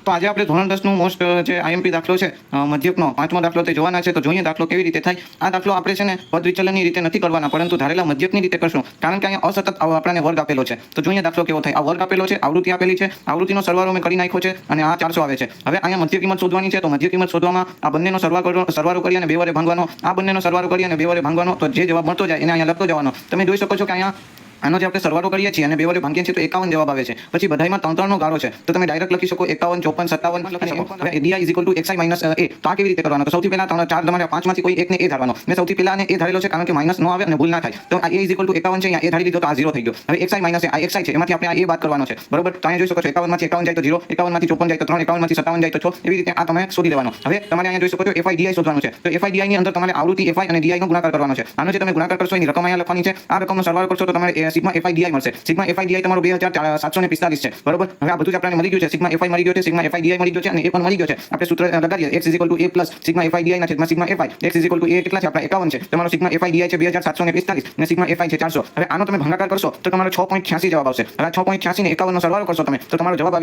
તો આજે આપણે ધોરણ 10નું મોસ્ટ જે આઈએમપી દાખલો છે મધ્યકનો 5મો દાખલો તે જોવાના છે. તો જોઈએ દાખલો કેવી રીતે થાય. આ દાખલો આપણે છે ને પદ વિચલનની રીતે નથી કરવાના, પરંતુ ધારેલા મધ્યકની રીતે કરશું, કારણ કે અહીંયા અસતત આપણને વર્ગ આપેલો છે. તો જોઈએ દાખલો કેવો થાય. આ વર્ગ આપેલો છે, આવૃત્તિ આપેલી છે, આવૃત્તિનો સરવાળો મેં કરી નાખ્યો છે અને આ 400 આવે છે. હવે અહીંયા મધ્ય કિંમત શોધવાની છે. તો મધ્ય કિંમત શોધવામાં આ બંનેનો સરવાળો કરી અને 2 વડે ભાંગવાનો, આ બંનેનો સરવાળો કરી અને 2 વડે ભાંગવાનો. તો જે જવાબ મળતો જાય એને અહીંયા લખતો જવાનો. તમે જોઈ શકો છો કે અહીંયા આનો જે આપણે સરવાળો કરીએ છીએ અને 2 વડે ભાંગીએ છીએ તો 51 જવાબ આવે છે. પછી બધાયમાં 3 નો ગાળો છે, તો તમે ડાયરેક્ટ લખી શકો 51, 54, 57 લખી શકો. હવે di xi - a. તો આ કેવી રીતે કરવાનો? તો સૌથી પહેલા 4 તમારે 5 માંથી કોઈ એકને a ધારવાનો. મેં સૌથી પહેલા આને a ધારેલો છે, કારણ કે માઈનસ ન આવે અને ભૂલ ના થાય. તો આ a 51 છે, અહીંયા a ધારી દીધો તો આ 0 થઈ ગયો. હવે xi - a, આ xi છે, એમાંથી આપણે આ a બાદ કરવાનો છે, બરોબર? તો અહીંયા જોઈ શકો છો 51 માંથી 51 જાય તો 0, 51 માંથી 54 જાય તો 3, 51 માંથી 57 જાય તો 6. એવી રીતે આ તમે શોધી લેવાનો. હવે તમારે અહીંયા જોઈ શકો છો fi di શોધવાનું છે. તો fi di ની અંદર તમારે આવૃત્તિ fi અને di નો ગુણાકાર કરવાનો છે. આનો જે તમે ગુણાકાર કરશો એની રકમ અહીંયા લખવાની છે. આ રકમનો સરવાળો કરશો તો તમારે સિગ્મા fi di મળશે. સિગ્મા fi di તમારો 2745 છે, બરોબર? હવે આ બધું જ આપણને મળી ગયું છે. સિગ્મા fi મળી ગયો છે, સિગ્મા fi di મળી ગયો છે અને એ પણ મળી ગયો છે. આપણે સૂત્ર લગાડીએ x a plus sigma fi di ના છેદમાં સિગ્મા fi. x a કેટલા છે? આપણા 51 છે. તમારો સિગ્મા fi di છે 2745 અને સિગ્મા fi છે 400. હવે આનો તમે ભાગાકાર કરશો તો તમારો 6.86 જવાબ આવશે. હવે 6.86 ને 51 નો સરવાળો કરશો તમે તો તમારો જવાબ આવી